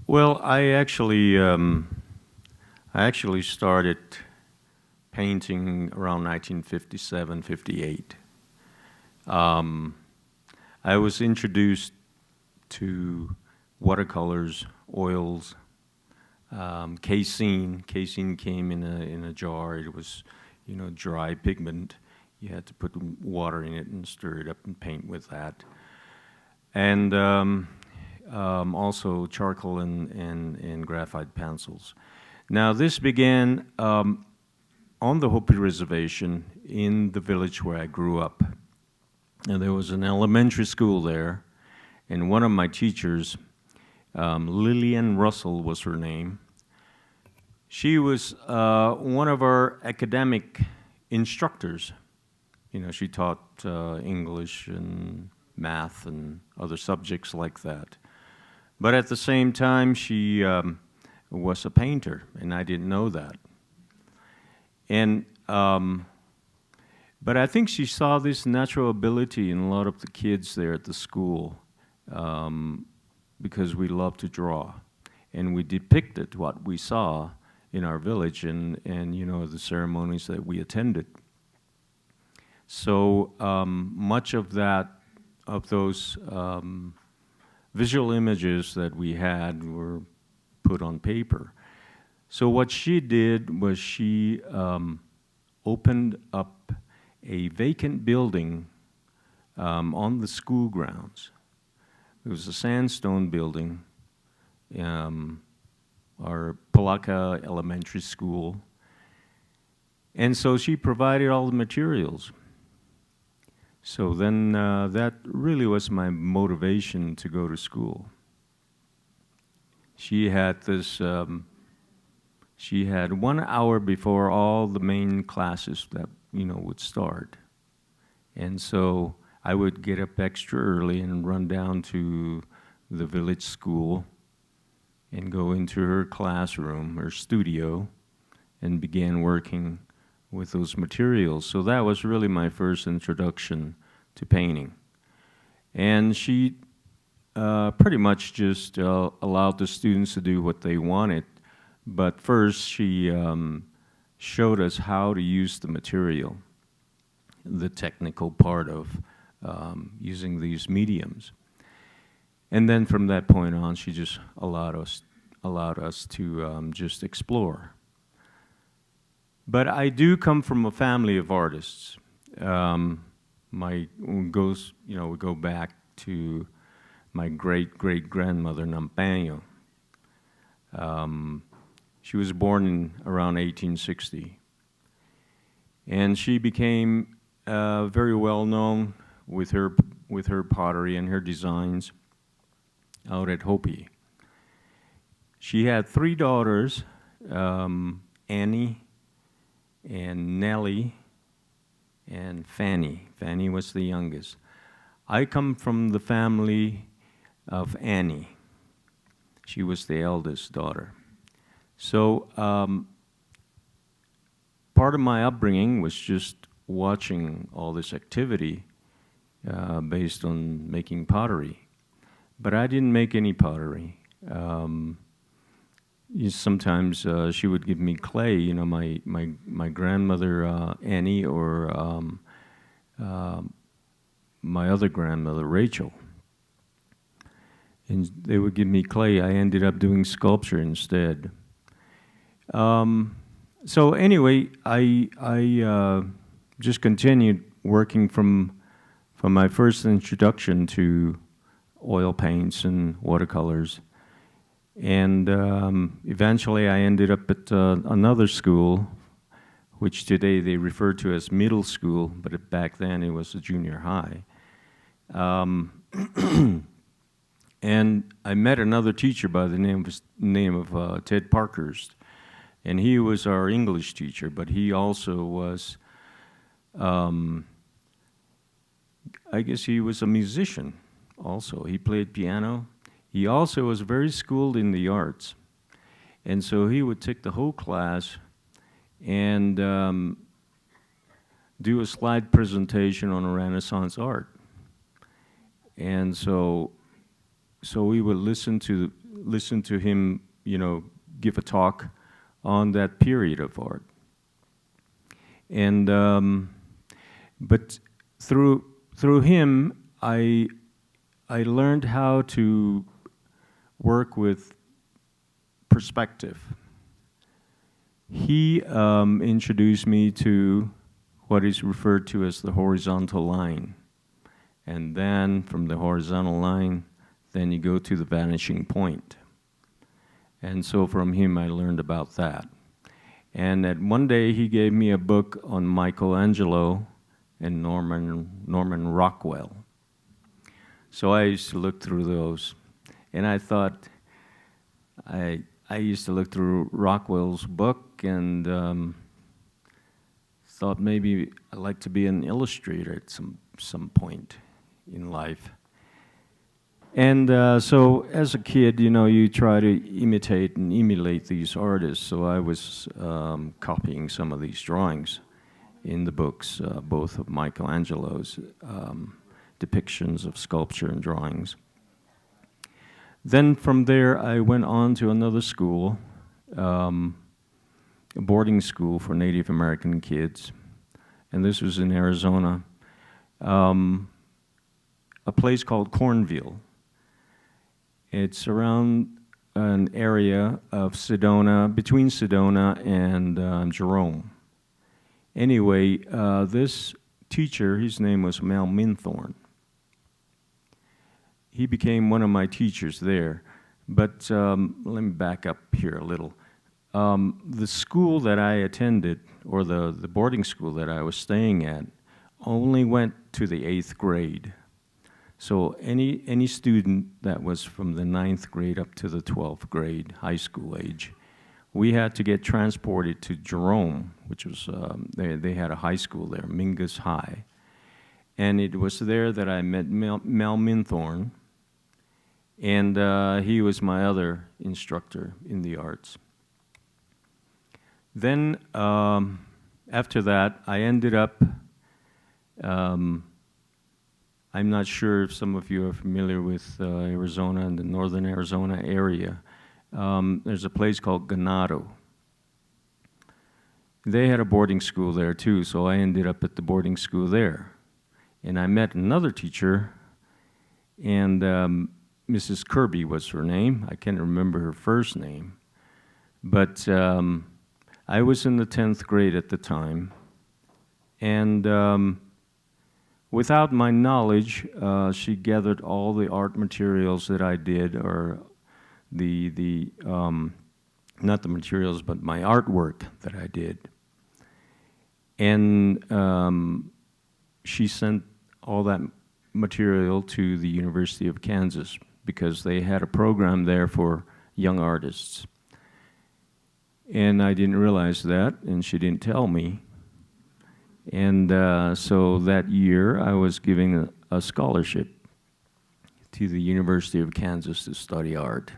Well, I actually started painting around 1957, 58. I was introduced to watercolors, oils, casein. Casein came in a jar. It was, dry pigment. You had to put water in it and stir it up and paint with that. And also charcoal and graphite pencils. Now, this began on the Hopi Reservation in the village where I grew up. And there was an elementary school there, and one of my teachers, Lillian Russell was her name, she was one of our academic instructors. She taught English and math and other subjects like that. But at the same time, she was a painter, and I didn't know that. And but I think she saw this natural ability in a lot of the kids there at the school, because we loved to draw, and we depicted what we saw in our village and the ceremonies that we attended. So much of those visual images that we had were put on paper. So what she did was she opened up a vacant building on the school grounds. It was a sandstone building, our Palaka Elementary School. And so she provided all the materials. So then that really was my motivation to go to school. She had this, she had 1 hour before all the main classes that, would start. And so I would get up extra early and run down to the village school and go into her classroom, her studio, and began working with those materials. So that was really my first introduction to painting. And she pretty much just allowed the students to do what they wanted. But first, she showed us how to use the material, the technical part of using these mediums. And then from that point on, she just allowed us to just explore. But I do come from a family of artists. We go back to my great-great-grandmother, Namingha. She was born around 1860. And she became very well known with her pottery and her designs out at Hopi. She had 3 daughters, Annie and Nellie and Fanny. Fanny was the youngest. I come from the family of Annie. She was the eldest daughter. So part of my upbringing was just watching all this activity based on making pottery. But I didn't make any pottery. Sometimes she would give me clay, my grandmother Annie or my other grandmother Rachel. And they would give me clay. I ended up doing sculpture instead. So anyway, I just continued working from my first introduction to oil paints and watercolors. And eventually I ended up at another school, which today they refer to as middle school, but back then it was a junior high. And I met another teacher by the name of Ted Parkhurst, and he was our English teacher, but he also was, I guess he was a musician also. He played piano. He also was very schooled in the arts. And so he would take the whole class and do a slide presentation on Renaissance art. And so we would listen to him, you know, give a talk on that period of art. And but through him, I learned how to work with perspective. He introduced me to what is referred to as the horizontal line. And then from the horizontal line, then you go to the vanishing point. And so from him, I learned about that. And at one day, he gave me a book on Michelangelo and Norman Rockwell. So I used to look through those. And I thought, I used to look through Rockwell's book and thought maybe I'd like to be an illustrator at some point in life. And so as a kid, you know, you try to imitate and emulate these artists. So I was copying some of these drawings in the books, both of Michelangelo's depictions of sculpture and drawings. Then from there, I went on to another school, a boarding school for Native American kids. And this was in Arizona, a place called Cornville. It's around an area of Sedona, between Sedona and Jerome. Anyway, this teacher, his name was Mel Minthorn. He became one of my teachers there. But let me back up here a little. The school that I attended, or the boarding school that I was staying at, only went to the 8th grade. So any student that was from the 9th grade up to the 12th grade, high school age, we had to get transported to Jerome, which was, they had a high school there, Mingus High. And it was there that I met Mel Minthorn, and he was my other instructor in the arts. Then, after that, I ended up, I'm not sure if some of you are familiar with Arizona and the northern Arizona area. There's a place called Ganado. They had a boarding school there too, so I ended up at the boarding school there. And I met another teacher, and Mrs. Kirby was her name. I can't remember her first name. But I was in the 10th grade at the time, and without my knowledge, she gathered all the art materials that I did, or not the materials, but my artwork that I did. And she sent all that material to the University of Kansas because they had a program there for young artists. And I didn't realize that, and she didn't tell me. And so that year, I was giving a scholarship to the University of Kansas to study art.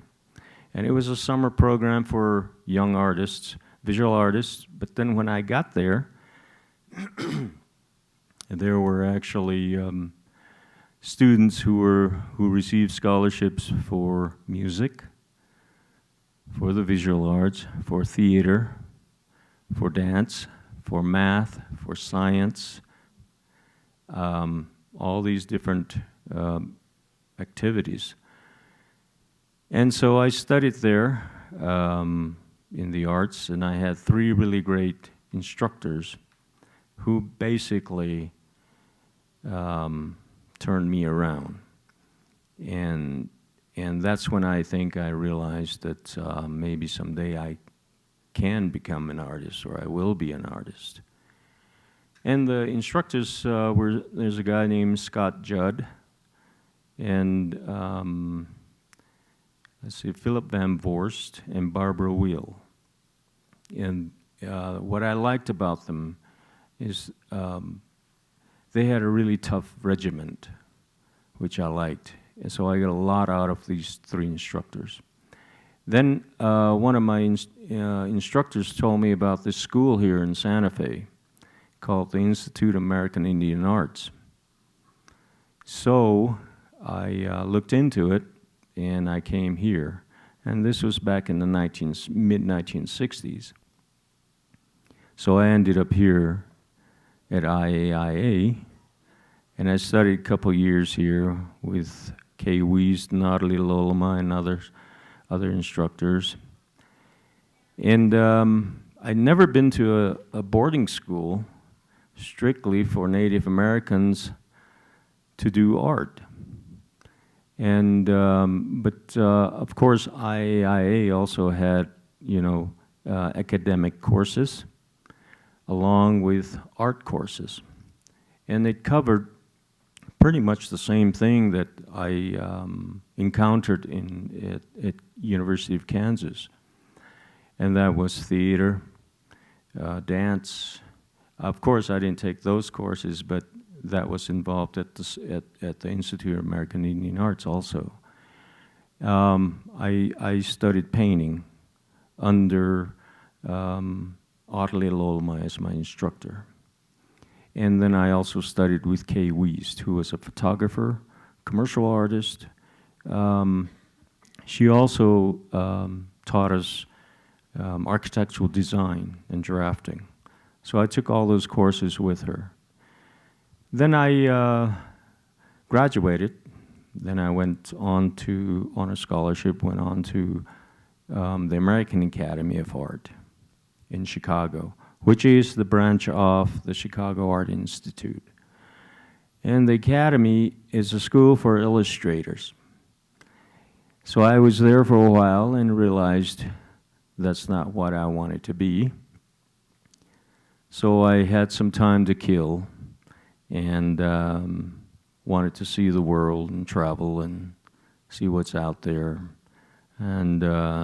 And it was a summer program for young artists, visual artists. But then when I got there, there were actually students who received scholarships for music, for the visual arts, for theater, for dance, for math, for science, all these different activities. And so I studied there in the arts, and I had 3 really great instructors who basically turned me around. And that's when I think I realized that maybe someday I can become an artist, or I will be an artist. And the instructors there's a guy named Scott Judd, and let's see, Philip Van Vorst and Barbara Wheel. And what I liked about them is they had a really tough regiment, which I liked. And so I got a lot out of these three instructors. Then one of my instructors told me about this school here in Santa Fe called the Institute of American Indian Arts. So I looked into it, and I came here. And this was back in the mid-1960s. So I ended up here at IAIA, and I studied a couple years here with Kay Wiest, Natalie Loloma, and other instructors. And I'd never been to a boarding school strictly for Native Americans to do art. And but of course, IAIA also had, academic courses along with art courses, and it covered pretty much the same thing that I encountered at University of Kansas, and that was theater, dance. Of course, I didn't take those courses, but that was involved at the Institute of American Indian Arts also. I studied painting under Natalie Loloma as my instructor. And then I also studied with Kay Wiest, who was a photographer, commercial artist. She also taught us architectural design and drafting. So I took all those courses with her. Then I graduated. Then I went on a scholarship, went on to the American Academy of Art in Chicago, which is the branch of the Chicago Art Institute. And the Academy is a school for illustrators. So I was there for a while and realized that's not what I wanted to be. So I had some time to kill and wanted to see the world and travel and see what's out there. And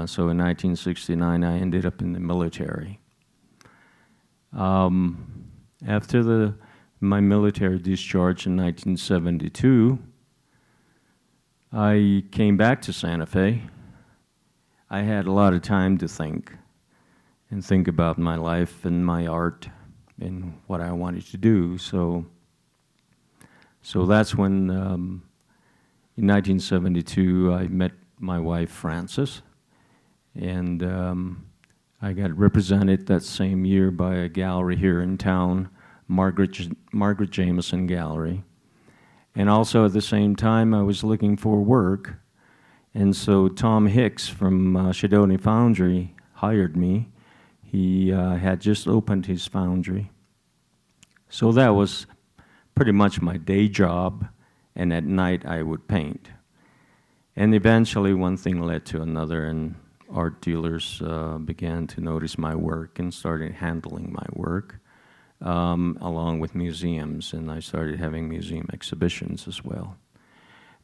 so in 1969, I ended up in the military. After my military discharge in 1972, I came back to Santa Fe. I had a lot of time to think about my life and my art and what I wanted to do. So that's when, in 1972, I met my wife, Frances, and I got represented that same year by a gallery here in town, Margaret Jameson Gallery. And also at the same time, I was looking for work, and so Tom Hicks from Shadoni Foundry hired me. He had just opened his foundry. So that was pretty much my day job, and at night I would paint. And eventually one thing led to another, and art dealers began to notice my work and started handling my work, along with museums, and I started having museum exhibitions as well.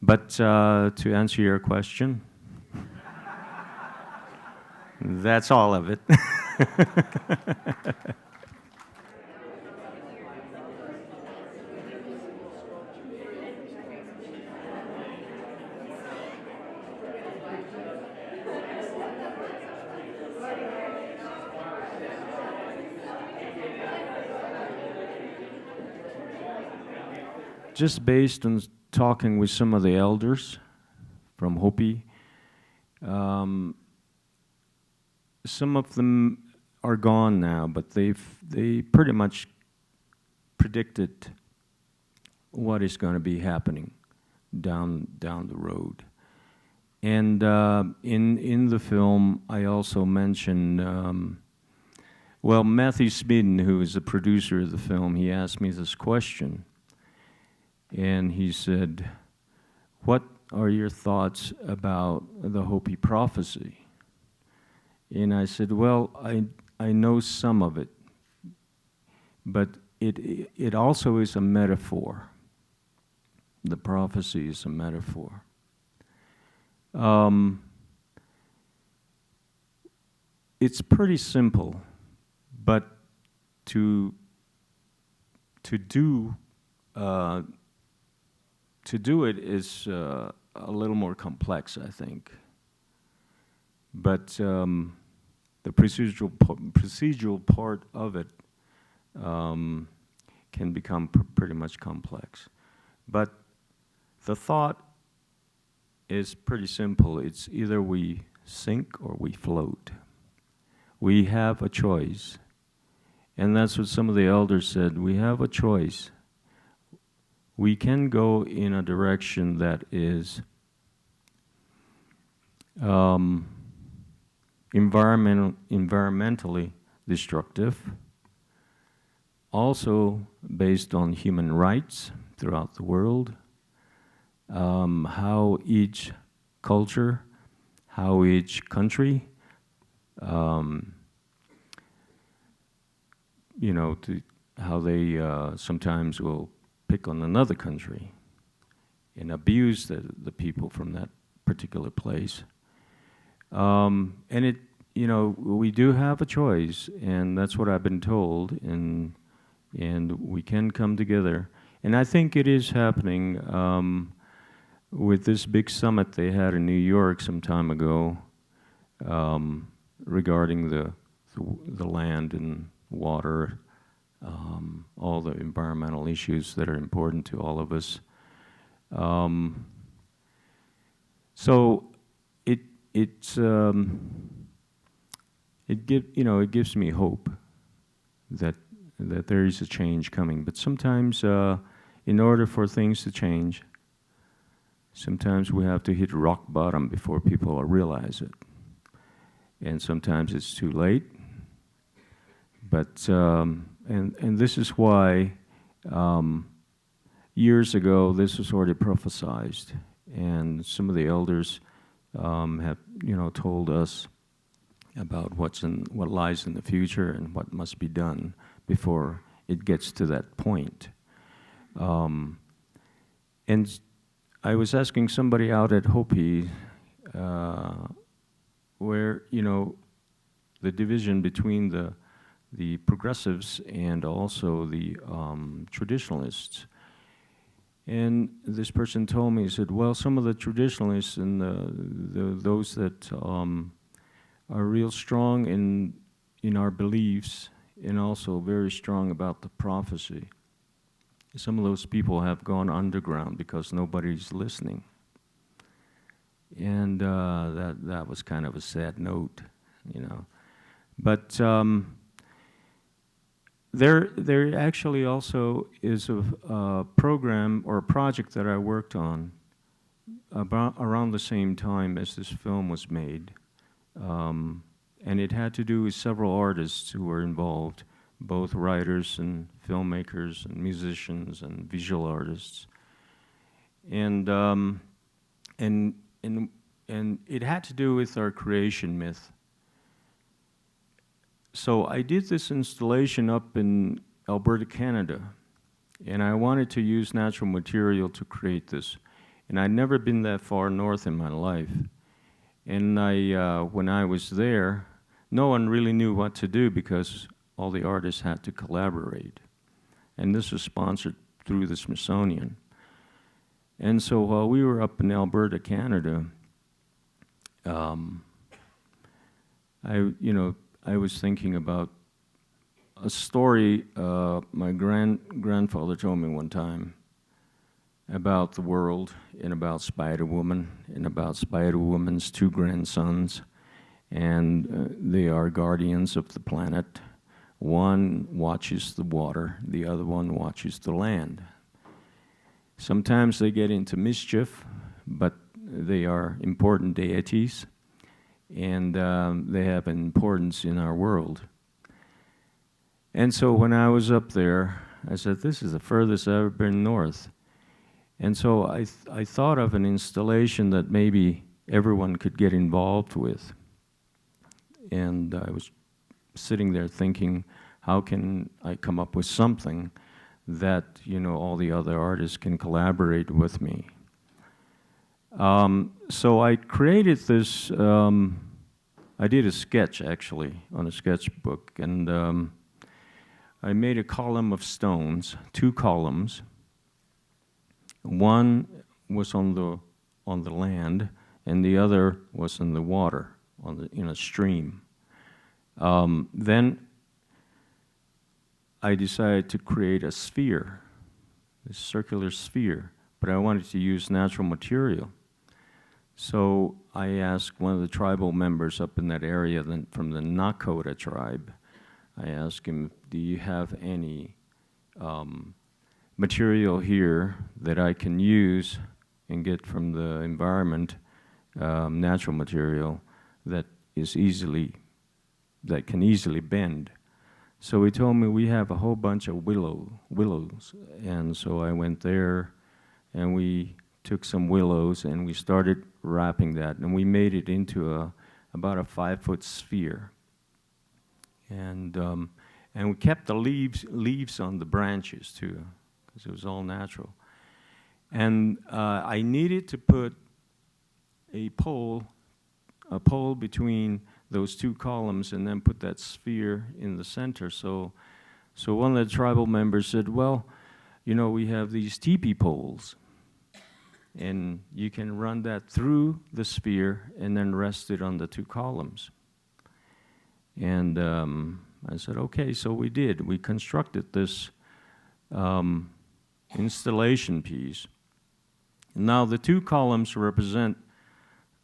But to answer your question, that's all of it. Just based on talking with some of the elders from Hopi, some of them are gone now, but they pretty much predicted what is going to be happening down the road. And in the film, I also mentioned, Matthew Smidden, who is the producer of the film, he asked me this question. And he said, "What are your thoughts about the Hopi Prophecy?" And I said, "Well, I know some of it, but it also is a metaphor. The prophecy is a metaphor. it's pretty simple, but to do it is a little more complex, I think. But the procedural part of it can become pretty much complex. But the thought is pretty simple. It's either we sink or we float. We have a choice. And that's what some of the elders said. We have a choice. We can go in a direction that is environmentally destructive, also based on human rights throughout the world, how each culture, how each country, how they sometimes will pick on another country and abuse the people from that particular place. And we do have a choice, and that's what I've been told, and we can come together. And I think it is happening with this big summit they had in New York some time ago regarding the land and water, all the environmental issues that are important to all of us. So it gives me hope that there is a change coming. But sometimes, in order for things to change, sometimes we have to hit rock bottom before people realize it. And sometimes it's too late. But and this is why years ago this was already prophesied, and some of the elders have told us about what lies in the future and what must be done before it gets to that point. And I was asking somebody out at Hopi where the division between the progressives and also the traditionalists. And this person told me, he said, well, some of the traditionalists and those that are real strong in our beliefs and also very strong about the prophecy, some of those people have gone underground because nobody's listening. And that was kind of a sad note, But there actually also is a program or a project that I worked on around the same time as this film was made. And it had to do with several artists who were involved, both writers and filmmakers and musicians and visual artists. And it had to do with our creation myth. So I did this installation up in Alberta, Canada, and I wanted to use natural material to create this. And I'd never been that far north in my life. And when I was there, no one really knew what to do because all the artists had to collaborate. And this was sponsored through the Smithsonian. And so while we were up in Alberta, Canada, I was thinking about a story my grandfather told me one time about the world and about Spider-Woman and about Spider-Woman's two grandsons. And they are guardians of the planet. One watches the water, the other one watches the land. Sometimes they get into mischief, but they are important deities, and they have an importance in our world. And so when I was up there, I said, this is the furthest I've ever been north. And so I thought of an installation that maybe everyone could get involved with. And I was sitting there thinking, how can I come up with something that all the other artists can collaborate with me? So I created this I did a sketch, actually, on a sketchbook, and I made a column of stones, 2 columns. One was on the land, and the other was in the water, in a stream. Then I decided to create a sphere, a circular sphere, but I wanted to use natural material. So I asked one of the tribal members up in that area from the Nakota tribe, I asked him, do you have any material here that I can use and get from the environment, natural material that can easily bend? So he told me we have a whole bunch of willows, and so I went there, and we took some willows and we started wrapping that, and we made it into about a 5-foot sphere, and we kept the leaves on the branches too, because it was all natural. And I needed to put a pole between those 2 columns and then put that sphere in the center. So one of the tribal members said, well, you know, we have these teepee poles, and you can run that through the sphere and then rest it on the 2 columns. And I said, okay, so we did. We constructed this installation piece. Now the 2 columns represent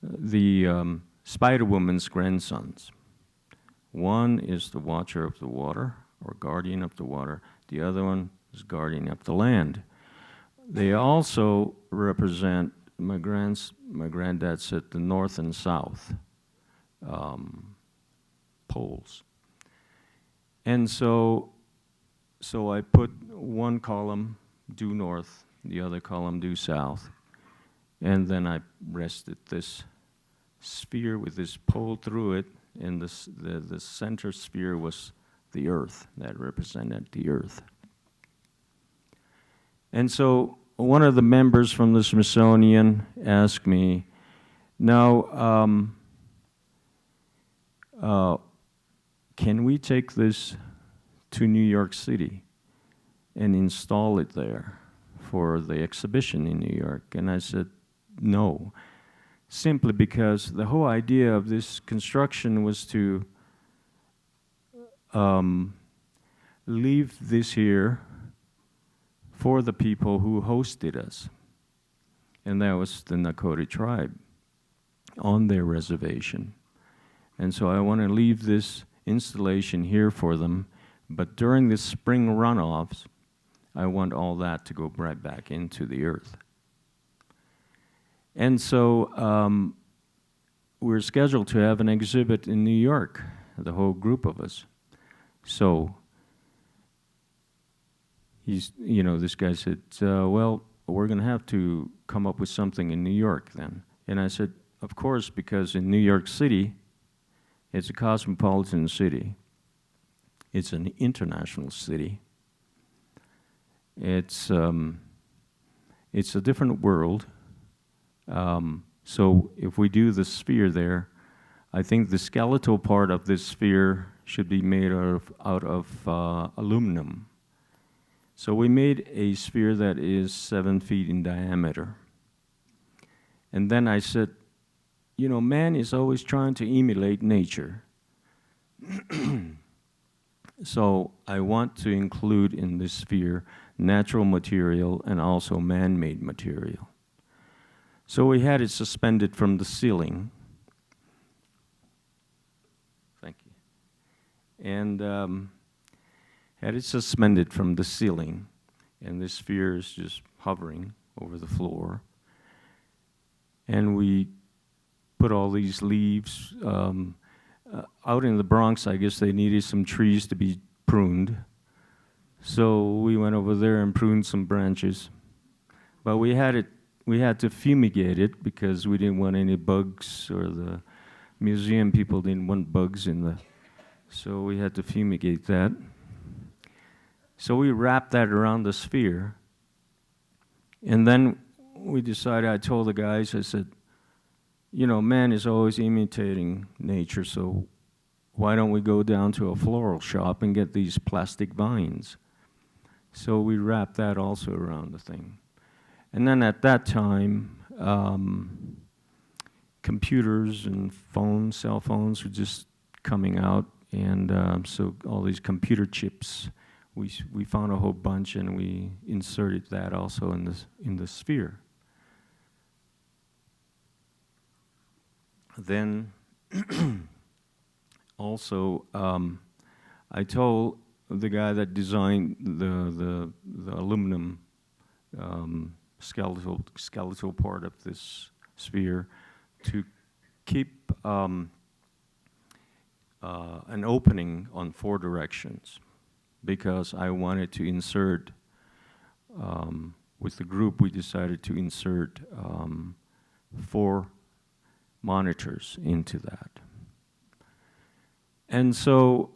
the Spider Woman's grandsons. One is the watcher of the water, or guardian of the water. The other one is guardian of the land. They also represent, my granddad said, the north and south poles. And so I put one column due north, the other column due south, and then I rested this sphere with this pole through it, and the center sphere was the earth, that represented the earth. And so one of the members from the Smithsonian asked me, now, can we take this to New York City and install it there for the exhibition in New York? And I said, no, simply because the whole idea of this construction was to leave this here for the people who hosted us, and that was the Nakota tribe on their reservation. And so I want to leave this installation here for them, but during the spring runoffs, I want all that to go right back into the earth. And so we're scheduled to have an exhibit in New York, the whole group of us. So this guy said, well, we're going to have to come up with something in New York then. And I said, of course, because in New York City, it's a cosmopolitan city. It's an international city. It's a different world. So if we do the sphere there, I think the skeletal part of this sphere should be made out of aluminum. So we made a sphere that is 7 feet in diameter. And then I said, you know, man is always trying to emulate nature. So I want to include in this sphere natural material and also man-made material. So we had it suspended from the ceiling. Thank you. And had it suspended from the ceiling, and this sphere is just hovering over the floor. And we put all these leaves out in the Bronx. I guess they needed some trees to be pruned. So we went over there and pruned some branches. But we had to fumigate it because we didn't want any bugs, or the museum people didn't want bugs so we had to fumigate that. So we wrapped that around the sphere. And then we decided, I told the guys, I said, you know, man is always imitating nature, so why don't we go down to a floral shop and get these plastic vines? So we wrapped that also around the thing. And then at that time, computers and phones, cell phones were just coming out, and so all these computer chips, we found a whole bunch, and we inserted that also in the sphere. Then also, I told the guy that designed the aluminum skeletal part of this sphere to keep an opening on 4 directions, because I wanted to insert, with the group we decided to insert 4 monitors into that. And so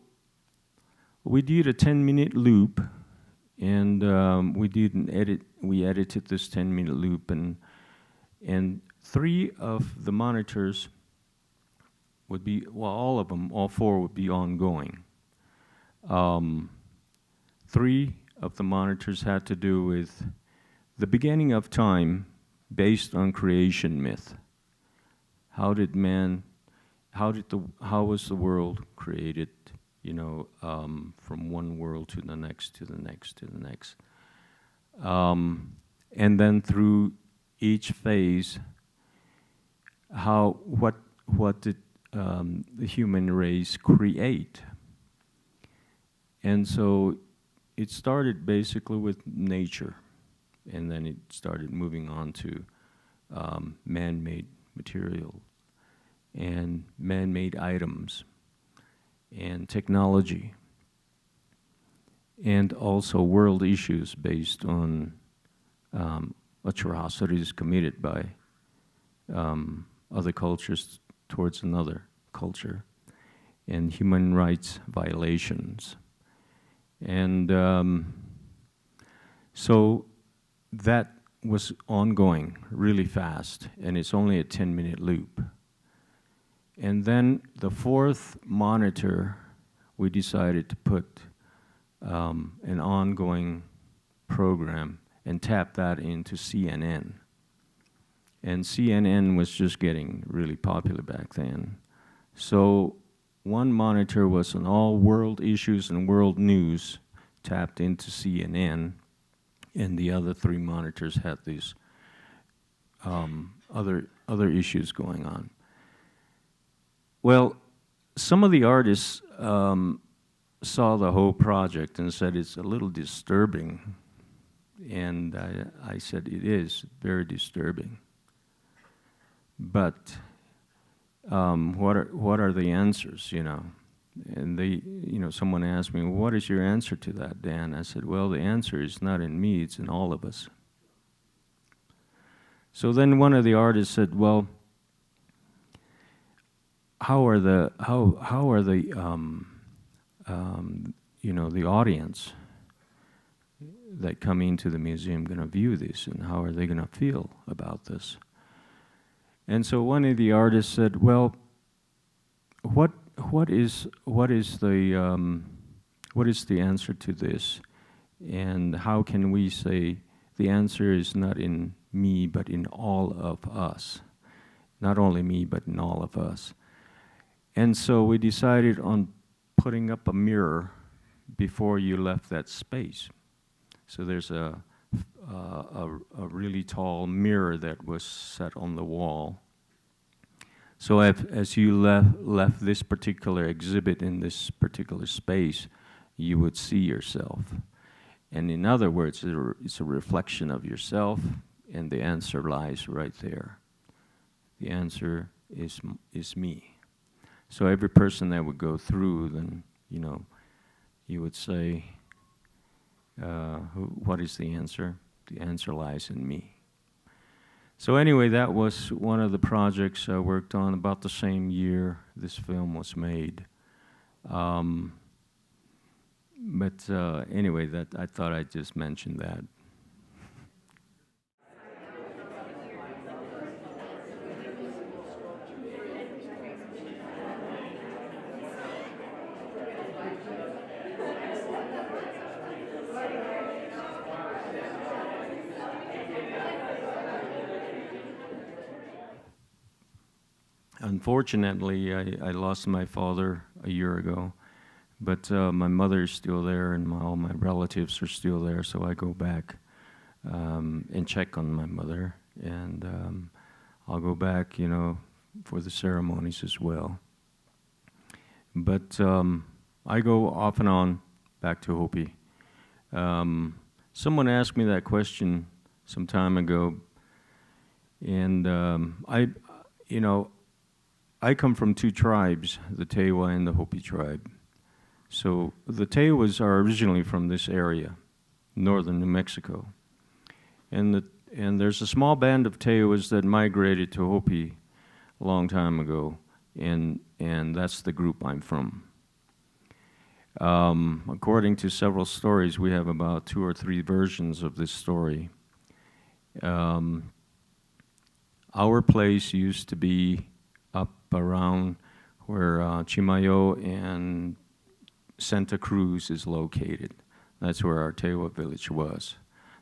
we did a 10-minute loop, and we edited this 10-minute loop, and 3 of the monitors would be, well, all 4 would be ongoing. 3 of the monitors had to do with the beginning of time based on creation myth. How was the world created, you know, from one world to the next, to the next, to the next. And then through each phase, what did the human race create? And so it started basically with nature, and then it started moving on to man-made material and man-made items and technology, and also world issues based on atrocities committed by other cultures towards another culture, and human rights violations. And so that was ongoing really fast, and it's only a 10-minute loop. And then the 4th monitor, we decided to put an ongoing program and tap that into CNN. And CNN was just getting really popular back then. So one monitor was on all world issues and world news, tapped into CNN, and the other 3 monitors had these other issues going on. Well, some of the artists saw the whole project and said it's a little disturbing, and I said it is very disturbing. But what are the answers, you know? And someone asked me, what is your answer to that, Dan? I said, well, the answer is not in me, it's in all of us. So then one of the artists said, well, how are the the audience that come into the museum going to view this, and how are they going to feel about this? And so one of the artists said, well, what is the answer to this, and how can we say the answer is not in me but in all of us, not only me but in all of us? And so we decided on putting up a mirror before you left that space. So there's a really tall mirror that was set on the wall. So as you left this particular exhibit in this particular space, you would see yourself. And in other words, it's a reflection of yourself, and the answer lies right there. The answer is me. So every person that would go through, then, you would say, what is the answer? The answer lies in me. So anyway, that was one of the projects I worked on about the same year this film was made. Anyway, I thought I'd just mention that. unfortunately, I lost my father a year ago, but my mother is still there, and all my relatives are still there, so I go back and check on my mother, and I'll go back, for the ceremonies as well. But I go off and on back to Hopi. Someone asked me that question some time ago, and I come from two tribes, the Tewa and the Hopi tribe. So the Tewas are originally from this area, northern New Mexico. And there's a small band of Tewas that migrated to Hopi a long time ago, and that's the group I'm from. According to several stories, we have about 2 or 3 versions of this story. Our place used to be up around where Chimayo and Santa Cruz is located. That's where our Tewa village was,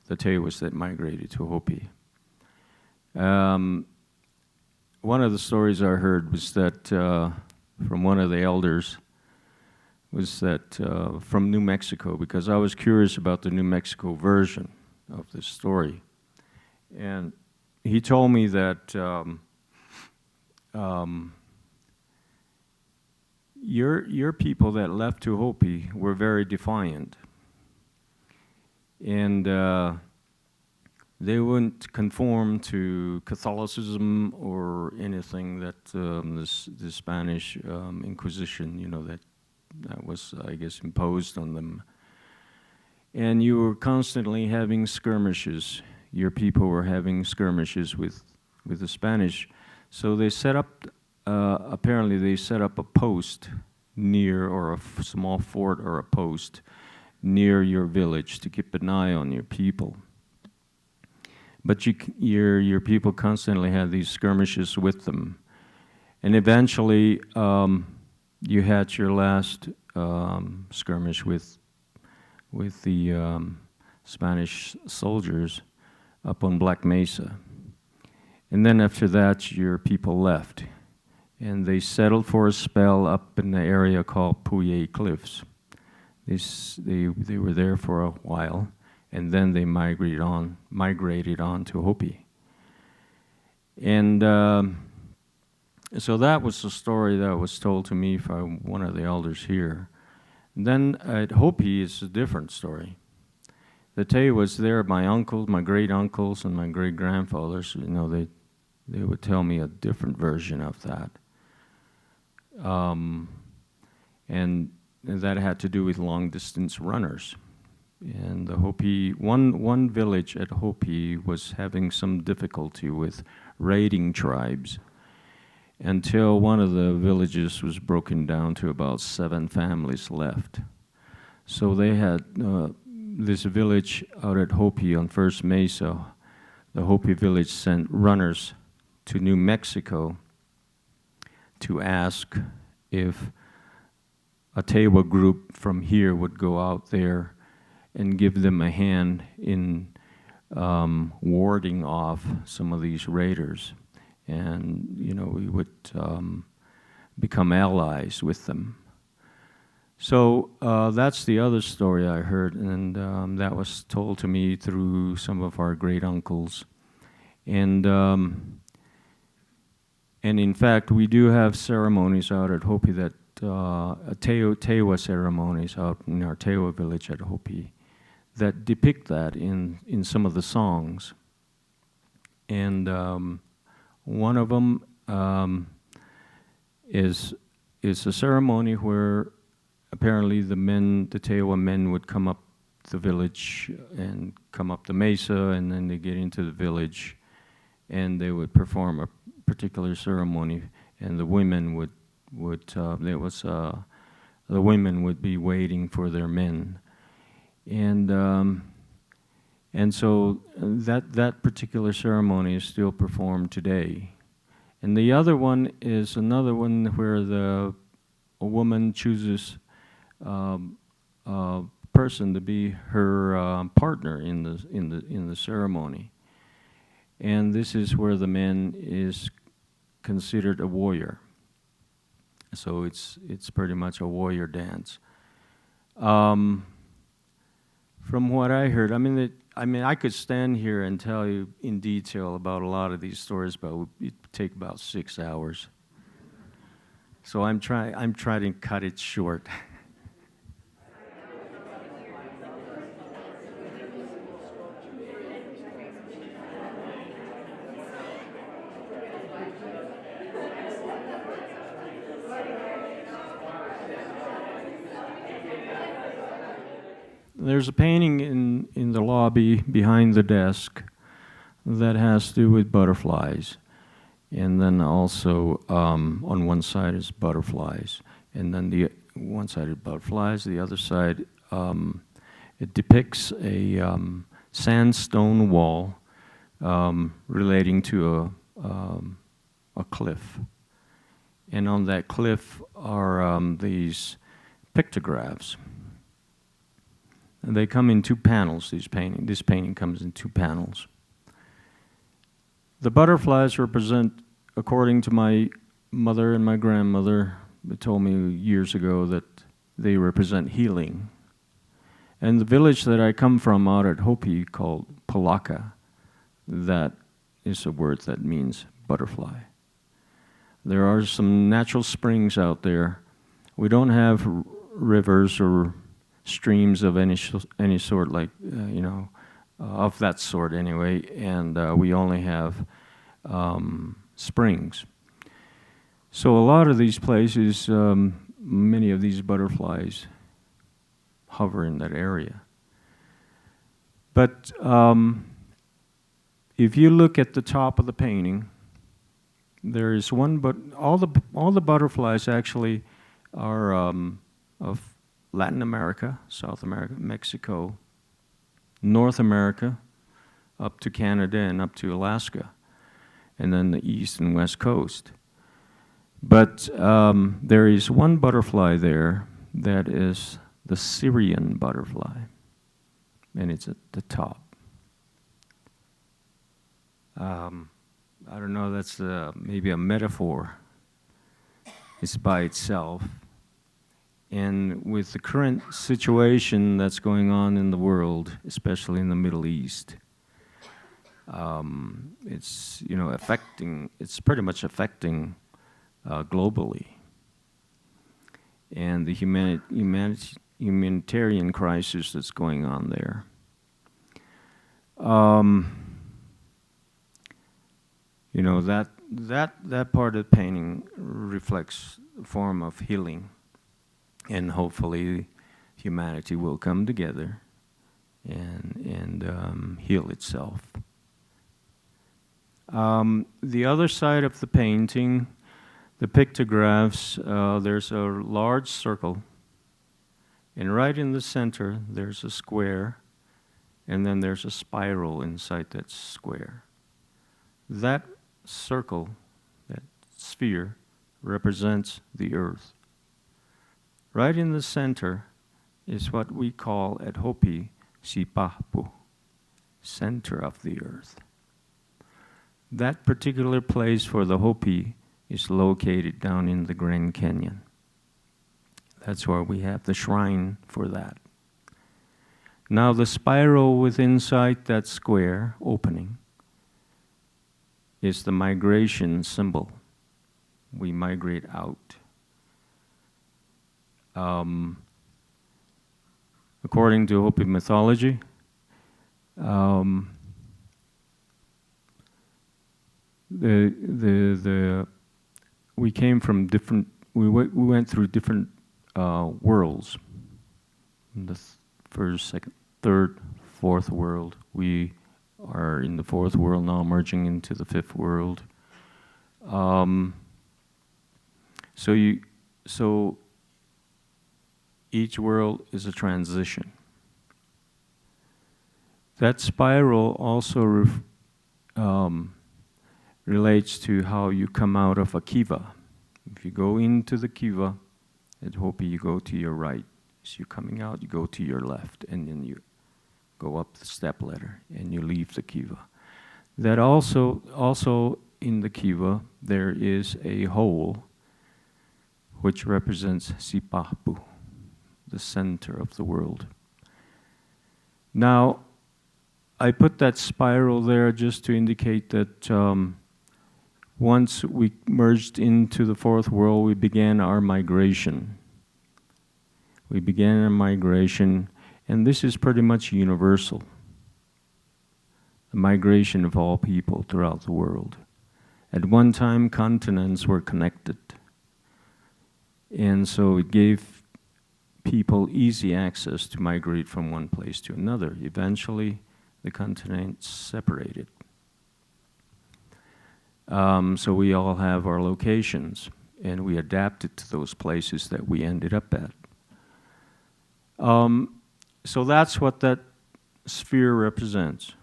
the Tewas that migrated to Hopi. One of the stories I heard was that, from one of the elders, was that from New Mexico, because I was curious about the New Mexico version of this story. And he told me that your people that left to Hopi were very defiant. And they wouldn't conform to Catholicism or anything that the Spanish Inquisition, that was, I guess, imposed on them. And you were constantly having skirmishes. Your people were having skirmishes with the Spanish. So they set up, apparently they set up a post near, or a small fort or a post near your village to keep an eye on your people. But your people constantly had these skirmishes with them. And eventually, you had your last skirmish with the Spanish soldiers up on Black Mesa. And then after that, your people left. And they settled for a spell up in the area called Puye Cliffs. They were there for a while, and then they migrated on to Hopi. And so that was the story that was told to me by one of the elders here. And then at Hopi, it's a different story. The Tewas was there, my uncles, my great-uncles, and my great-grandfathers, they would tell me a different version of that. And that had to do with long-distance runners. And the Hopi, one village at Hopi was having some difficulty with raiding tribes until one of the villages was broken down to about 7 families left. So they had this village out at Hopi on First Mesa. The Hopi village sent runners to New Mexico to ask if a Tewa group from here would go out there and give them a hand in warding off some of these raiders. And, we would become allies with them. So that's the other story I heard, and that was told to me through some of our great-uncles. And in fact, we do have ceremonies out at Hopi that, Tewa ceremonies out in our Tewa village at Hopi that depict that in some of the songs. And one of them is a ceremony where apparently the Tewa men would come up the village and come up the mesa, and then they get into the village, and they would perform a particular ceremony, and the women the women would be waiting for their men, and so that particular ceremony is still performed today. And the other one is another one where a woman chooses a person to be her partner in the ceremony, and this is where the man is considered a warrior. So it's pretty much a warrior dance. From what I heard, I could stand here and tell you in detail about a lot of these stories, but it'd take about 6 hours. So I'm trying to cut it short. There's a painting in the lobby behind the desk that has to do with butterflies. And then also on one side is butterflies. And then the one side is butterflies, the other side, it depicts a sandstone wall relating to a cliff. And on that cliff are these pictographs. And they come in 2 panels, this painting comes in 2 panels. The butterflies represent, according to my mother and my grandmother, they told me years ago that they represent healing. And the village that I come from out at Hopi called Palaka, that is a word that means butterfly. There are some natural springs out there. We don't have rivers or streams of any sort, like, of that sort anyway, and we only have springs. So a lot of these places, many of these butterflies hover in that area. But if you look at the top of the painting, there is one, but all the butterflies actually are of Latin America, South America, Mexico, North America, up to Canada and up to Alaska, and then the east and west coast. But there is one butterfly there that is the Syrian butterfly, and it's at the top. I don't know, that's maybe a metaphor. It's by itself. And with the current situation that's going on in the world, especially in the Middle East, it's it's pretty much affecting globally, and the humanitarian crisis that's going on there. That part of the painting reflects a form of healing. And hopefully humanity will come together and heal itself. The other side of the painting, the pictographs, there's a large circle, and right in the center there's a square, and then there's a spiral inside that square. That circle, that sphere, represents the earth. Right in the center is what we call at Hopi Sipapu, center of the earth. That particular place for the Hopi is located down in the Grand Canyon. That's where we have the shrine for that. Now the spiral within inside that square opening is the migration symbol. We migrate out. According to Hopi mythology, we came from different. We went through different worlds. The first, second, third, fourth world. We are in the fourth world now, merging into the fifth world. So each world is a transition. That spiral also relates to how you come out of a kiva. If you go into the kiva, at Hopi you go to your right. As you're coming out, you go to your left, and then you go up the step ladder, and you leave the kiva. That also in the kiva, there is a hole which represents Sipapu, the center of the world. Now, I put that spiral there just to indicate that once we merged into the fourth world, we began our migration. We began our migration, and this is pretty much universal. The migration of all people throughout the world. At one time, continents were connected. And so it gave people easy access to migrate from one place to another. Eventually, the continents separated. So we all have our locations, and we adapted to those places that we ended up at. So that's what that sphere represents.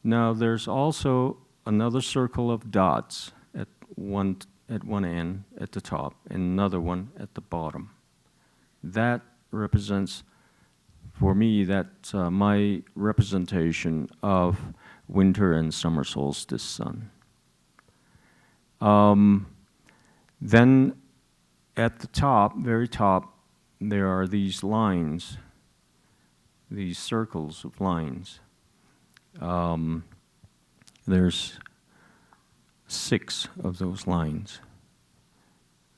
Now, there's also another circle of dots at one end, at the top, and another one at the bottom. That represents, for me, that's my representation of winter and summer solstice sun. Then at the top, very top, there are these lines, these circles of lines. There's 6 of those lines.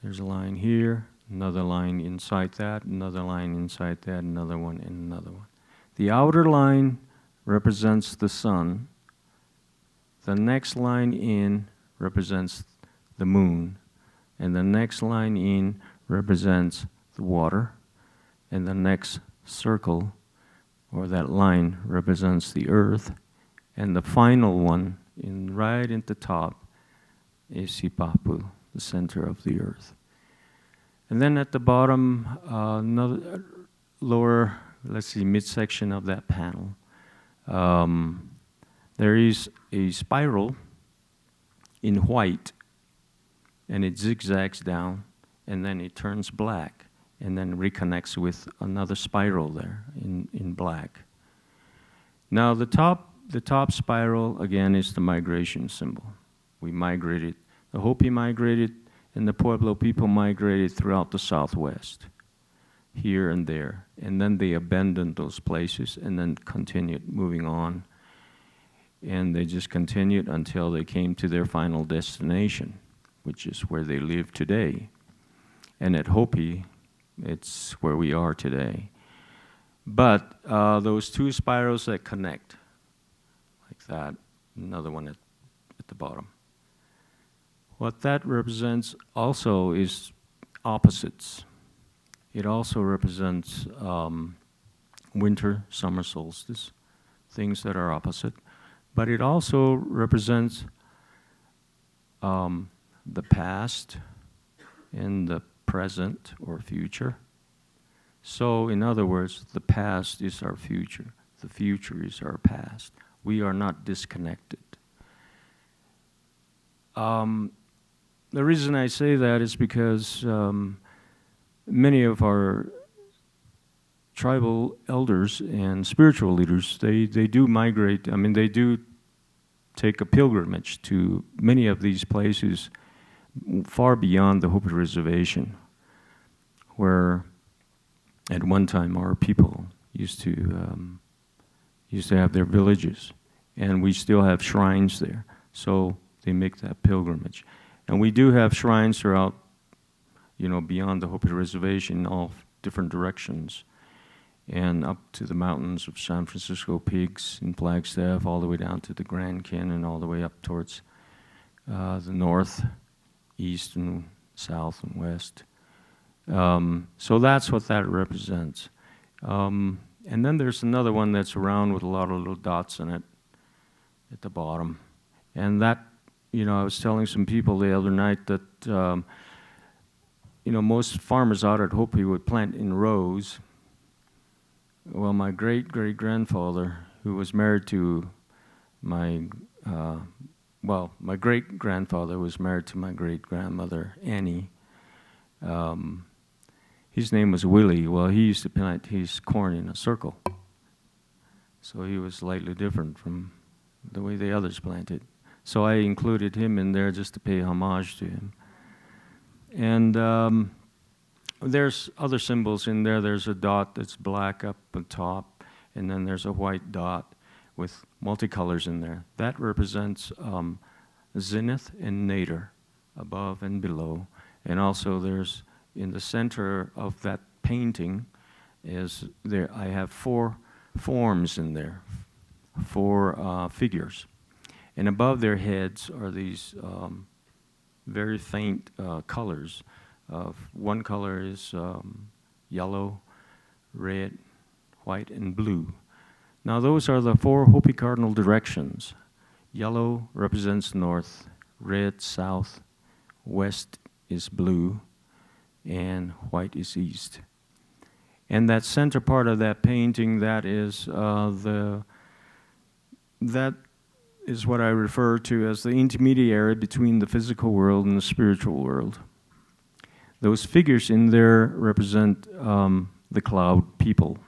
There's a line here, another line inside that, another line inside that, another one, and another one. The outer line represents the sun. The next line in represents the moon. And the next line in represents the water. And the next circle, or that line, represents the earth. And the final one, right at the top, is Sipapu, the center of the earth. And then at the bottom, another lower, let's see, midsection of that panel, there is a spiral in white, and it zigzags down, and then it turns black, and then reconnects with another spiral there in black. Now the top spiral, again, is the migration symbol. We migrated, the Hopi migrated, and the Pueblo people migrated throughout the Southwest, here and there. And then they abandoned those places and then continued moving on. And they just continued until they came to their final destination, which is where they live today. And at Hopi, it's where we are today. But those 2 spirals that connect, like that, another one at the bottom. What that represents also is opposites. It also represents winter, summer solstice, things that are opposite. But it also represents the past and the present or future. So, in other words, the past is our future. The future is our past. We are not disconnected. The reason I say that is because many of our tribal elders and spiritual leaders, they do migrate. I mean, they do take a pilgrimage to many of these places far beyond the Hopi Reservation, where at one time our people used to have their villages, and we still have shrines there. So they make that pilgrimage. And we do have shrines throughout, beyond the Hopi Reservation in all different directions, and up to the mountains of San Francisco Peaks in Flagstaff, all the way down to the Grand Canyon, all the way up towards the north, east, and south, and west. So that's what that represents. And then there's another one that's round with a lot of little dots in it at the bottom. And that, I was telling some people the other night that, most farmers out at Hopi would plant in rows. Well, my great-great-grandfather, who was married to my great-grandfather was married to my great-grandmother, Annie. His name was Willie. Well, he used to plant his corn in a circle. So he was slightly different from the way the others planted. So I included him in there just to pay homage to him. And there's other symbols in there. There's a dot that's black up on top, and then there's a white dot with multicolors in there. That represents zenith and nadir, above and below. And also there's, in the center of that painting, is there, I have 4 forms in there, 4 figures. And above their heads are these very faint colors. One color is yellow, red, white, and blue. Now those are the 4 Hopi cardinal directions. Yellow represents north, red south, west is blue, and white is east. And that center part of that painting, that is what I refer to as the intermediary between the physical world and the spiritual world. Those figures in there represent the cloud people.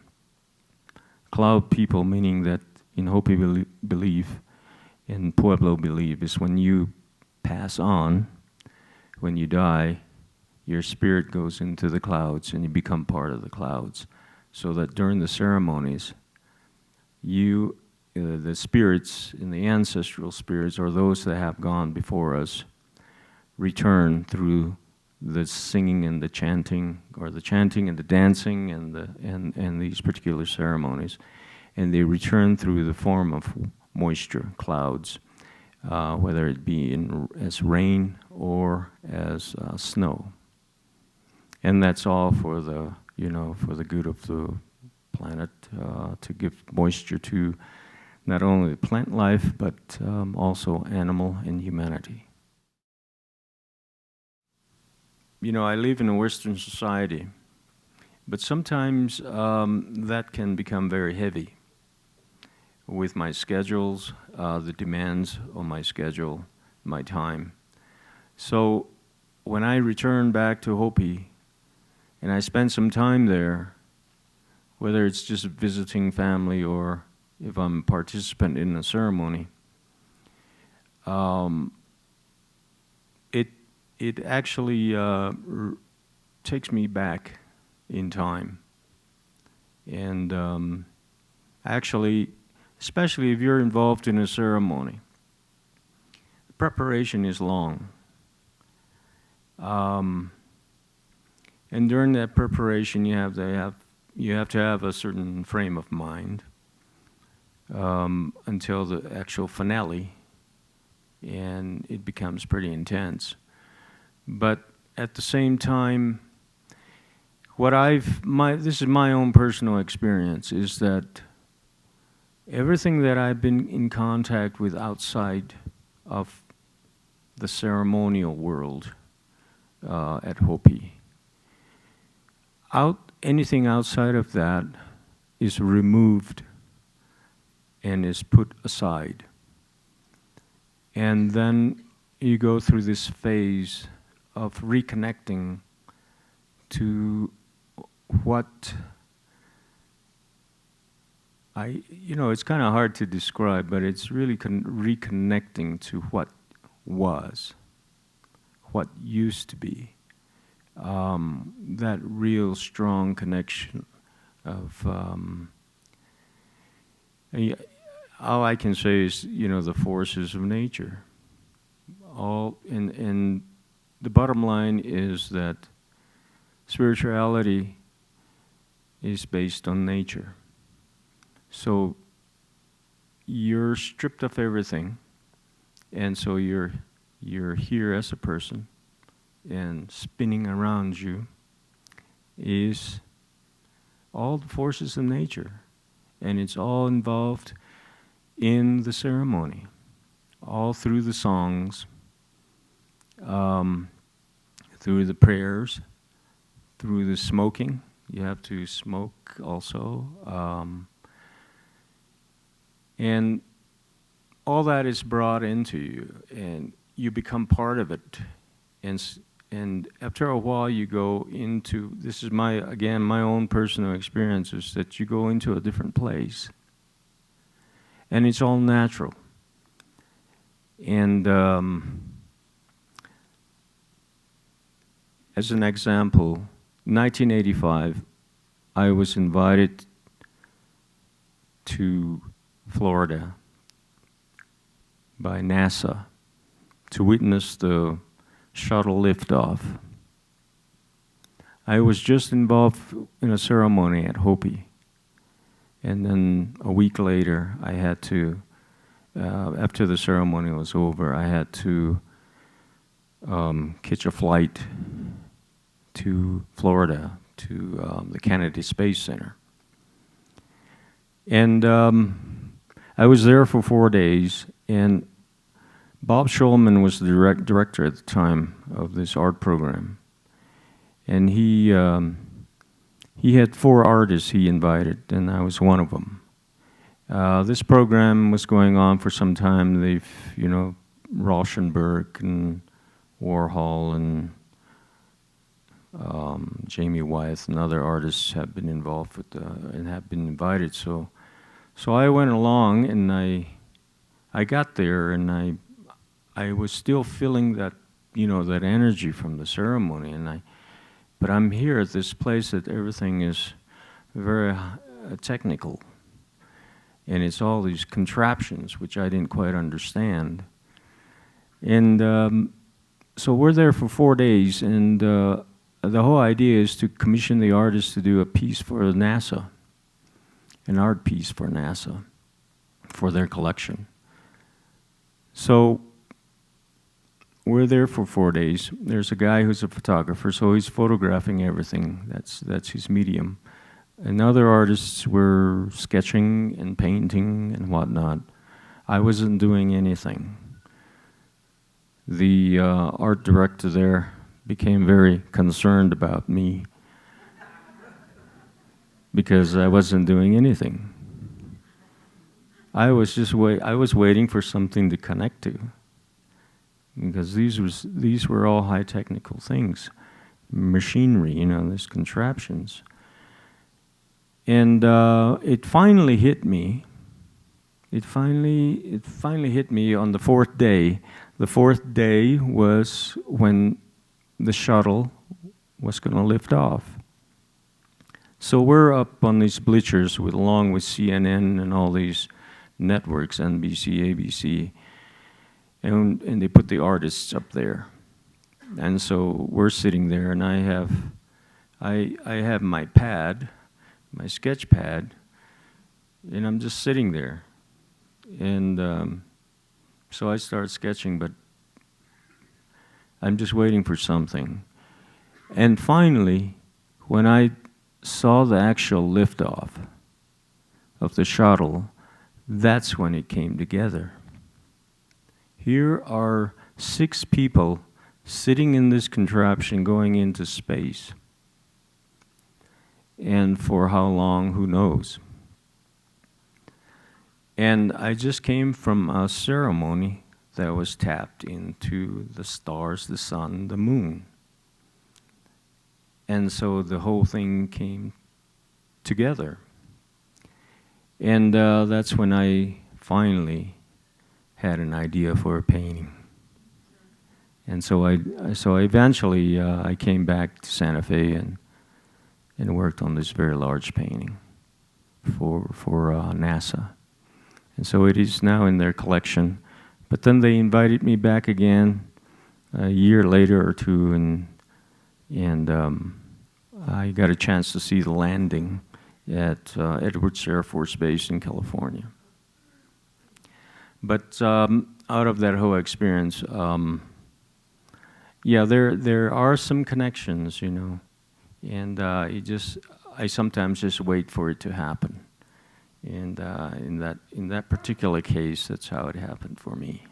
Cloud people, meaning that in Hopi belief, in Pueblo belief, is when you pass on, when you die, your spirit goes into the clouds and you become part of the clouds. So that during the ceremonies, you, the spirits and the ancestral spirits, or those that have gone before us, return through the singing and the chanting, or the chanting and the dancing and these particular ceremonies, and they return through the form of moisture, clouds, whether it be as rain or as snow, and that's all for the for the good of the planet, to give moisture to not only plant life but also animal and humanity. I live in a Western society, but sometimes that can become very heavy with my schedules, the demands on my schedule, my time. So when I return back to Hopi and I spend some time there, whether it's just visiting family or if I'm a participant in a ceremony, it actually takes me back in time. And actually, especially if you're involved in a ceremony, the preparation is long. And during that preparation, you have to have a certain frame of mind until the actual finale, and it becomes pretty intense. But at the same time, this is my own personal experience, is that everything that I've been in contact with outside of the ceremonial world at Hopi, anything outside of that is removed and is put aside. And then you go through this phase of reconnecting to what it's kind of hard to describe, but it's really reconnecting to what was, what used to be. That real strong connection of, all I can say is, the forces of nature. And the bottom line is that spirituality is based on nature. So you're stripped of everything, and so you're here as a person, and spinning around you is all the forces of nature, and it's all involved in the ceremony, all through the songs, through the prayers, through the smoking. You have to smoke also. And all that is brought into you, and you become part of it. And after a while, you go into, this is my own personal experience, is that you go into a different place. And it's all natural. And as an example, 1985, I was invited to Florida by NASA to witness the shuttle liftoff. I was just involved in a ceremony at Hopi. And then a week later, I had to, after the ceremony was over, I had to catch a flight to Florida, to the Kennedy Space Center. And I was there for 4 days, and Bob Schulman was the director at the time of this art program. And he had 4 artists he invited, and I was one of them. This program was going on for some time. They've, you know, Rauschenberg and Warhol and Jamie Wyeth and other artists have been involved with and have been invited. So I went along, and I got there, and I was still feeling that, you know, that energy from the ceremony, but I'm here at this place that everything is very technical, and it's all these contraptions which I didn't quite understand. And so we're there for 4 days, and the whole idea is to commission the artists to do a piece for NASA, an art piece for NASA, for their collection. So we're there for 4 days. There's a guy who's a photographer, so he's photographing everything. That's his medium. And other artists were sketching and painting and whatnot. I wasn't doing anything. The art director there became very concerned about me because I wasn't doing anything. I was waiting for something to connect to, because these were all high technical things, machinery, you know, these contraptions. And it finally hit me. It finally hit me on the 4th day. The 4th day was when the shuttle was going to lift off. So we're up on these bleachers along with CNN and all these networks, NBC, ABC, and they put the artists up there. And so we're sitting there, and I have my pad, my sketch pad, and I'm just sitting there. And so I start sketching, but I'm just waiting for something. And finally, when I saw the actual liftoff of the shuttle, that's when it came together. Here are 6 people sitting in this contraption going into space. And for how long, who knows? And I just came from a ceremony that was tapped into the stars, the sun, the moon. And so the whole thing came together. And that's when I finally had an idea for a painting. And so eventually I came back to Santa Fe and worked on this very large painting for NASA. And so it is now in their collection. But then they invited me back again a year later or two, and I got a chance to see the landing at Edwards Air Force Base in California. But out of that whole experience, yeah, there are some connections, you know, and I sometimes just wait for it to happen. And in that particular case, that's how it happened for me.